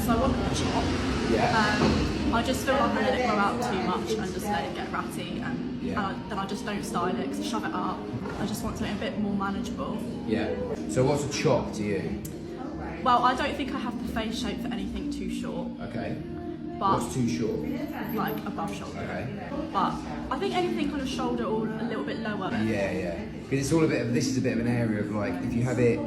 because I want a chop. Yeah. I just feel like I let it grow out too much and just let it get ratty, and then I just don't style it because I shove it up. I just want something a bit more manageable. Yeah. So what's a chop to you? Well, I don't think I have the face shape for anything too short. Okay. But what's too short? Like above shoulder. Okay. But I think anything kind of shoulder or a little bit lower. Yeah. Because it's all a bit of, this is a bit of an area of like, if you have it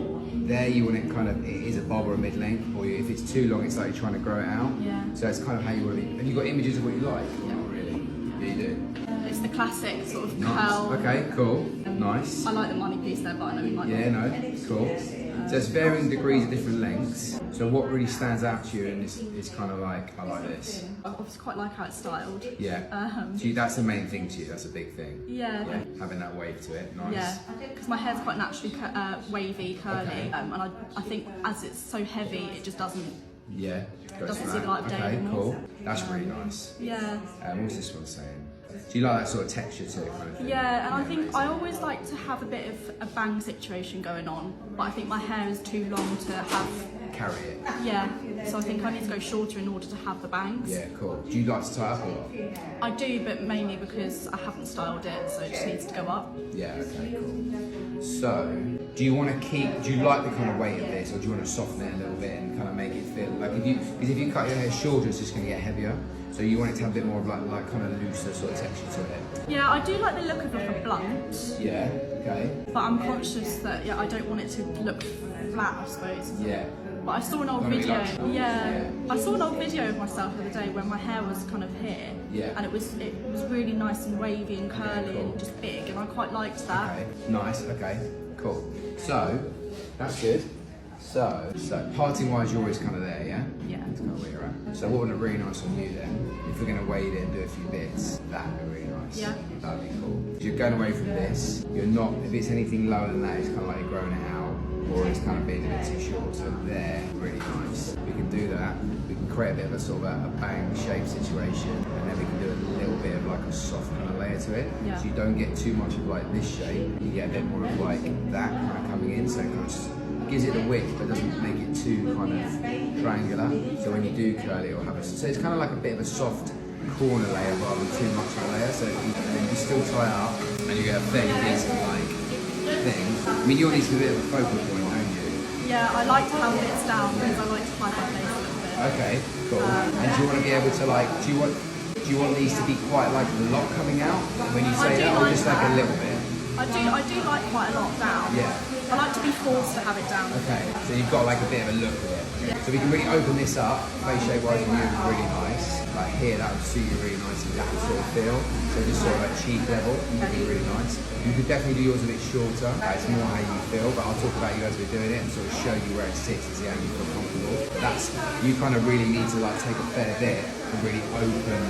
there, you want it kind of, it is a bob or a mid-length, or if it's too long, it's like you're trying to grow it out. Yeah. So it's kind of how you want to be. Have you got images of what you like? Yeah. Not really. Yeah, you do. It's the classic sort of Nice. curl. Okay, cool. Nice. I like the money piece there, but I know you might Yeah, not. no, cool. So it's varying degrees of different lengths. So what really stands out to you and is kind of like, I like this. I obviously quite like how it's styled. Yeah. So that's the main thing to you, that's a big thing. Yeah. Having that wave to it, nice. Yeah, because my hair's quite naturally wavy, curly, Okay. and I think as it's so heavy, it just doesn't. Yeah. Doesn't see the light of day Okay, anymore. cool. That's really nice. Yeah. What's this one saying? Do you like that sort of texture to it kind of thing? Yeah, and I think I always like to have a bit of a bang situation going on, but I think my hair is too long to have. Carry it. Yeah, so I think I need to go shorter in order to have the bangs. Yeah, cool. Do you like to tie up a lot? I do, but mainly because I haven't styled it, so it just needs to go up. Yeah, okay, cool. So, do you want to keep, do you like the kind of weight of this, or do you want to soften it a little bit and kind of make it feel, like because if you cut your hair shorter, it's just going to get heavier. So you want it to have a bit more of like kind of looser sort of texture to it. Yeah, I do like the look of like a blunt. Yeah, okay. But I'm conscious that I don't want it to look flat, I suppose. Yeah. But I saw an old Wanna be video. like- Yeah, I saw an old video of myself the other day when my hair was kind of here. Yeah. And it was really nice and wavy and curly cool. and just big, and I quite liked that. Okay, nice, okay, cool. So, that's good. So parting wise, you're always kind of there, yeah? Yeah. That's kind of where you're at. So what would look really nice on you then, if we're going to weight it and do a few bits, that'd be really nice. Yeah. That'd be cool. If you're going away from this, you're not, if it's anything lower than that, it's kind of like you're growing it out, or it's kind of being a bit too short. So there, really nice. We can do that. We can create a bit of a sort of a bang shape situation, and then we can do a little bit of like a soft kind of layer to it. Yeah. So you don't get too much of like this shape, you get a bit more of like that kind of coming in, so it kind of gives it a width but doesn't make it too kind of triangular. So when you do curl it, it'll have a, so it's kind of like a bit of a soft corner layer rather than too much of a layer. So you still tie it up and you get a fairly decent like thing. I mean, you need to be a bit of a focal point, don't you? Yeah, I like to have bits down because I like to hide my face a little bit. Okay, cool. And do you want to be able to like, do you want these to be quite like a lot coming out when you say that, or just like a little bit? I do like quite a lot down. Yeah. I like to be forced to have it down. Okay, so you've got like a bit of a look with it. Yeah. So we can really open this up, face shape wise on you is really nice. Like here, that would suit you really nicely, that sort of feel. So just sort of like cheek level, would be really nice. You could definitely do yours a bit shorter, it's more how you feel, but I'll talk about you as we're doing it and sort of show you where it sits and see how you feel comfortable. That's, you kind of really need to like take a fair bit and really open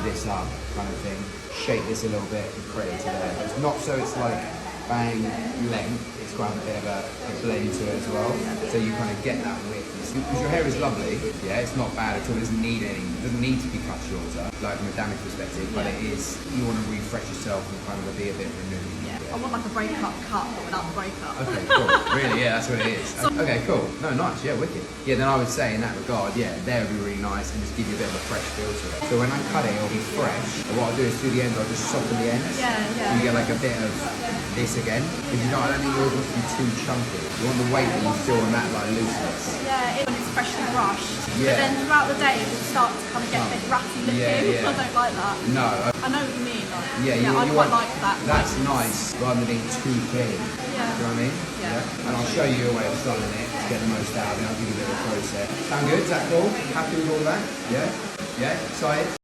this up kind of thing. Shape this a little bit and create it to there. It's not so it's like bang length, it's got a bit of a blend to it as well. So you kind of get that width. Because your hair is lovely, yeah, it's not bad at all, it doesn't need to be cut shorter, like from a damage perspective, but it is, you want to refresh yourself and kind of be a bit renewed. Yeah. I want like a breakup cut, but without the breakup. Okay, cool. Really, yeah, that's what it is. Okay, cool. No, nice, yeah, wicked. Yeah, then I would say in that regard, yeah, there would be really nice and just give you a bit of a fresh feel to it. So when I cut it, it'll be fresh. And what I'll do is through the end, I'll just soften the ends. Yeah. So you get like a bit of this again. Because you know, I don't think yours wants to be too chunky. You want the weight that you feel on that like looseness. Yeah, when it's freshly brushed. Yeah. But then throughout the day, it will start to kind of get a bit ratty looking. Yeah. I don't like that. No. I know what you mean. Like, Yeah, I quite like that. That's nice, rather than being too clean. Yeah. Do you know what I mean? Yeah. And I'll show you a way of styling it to get the most out of it. I'll give you a bit of a process. Sound good? Is that cool? Happy with all that? Yeah? Yeah? Excited?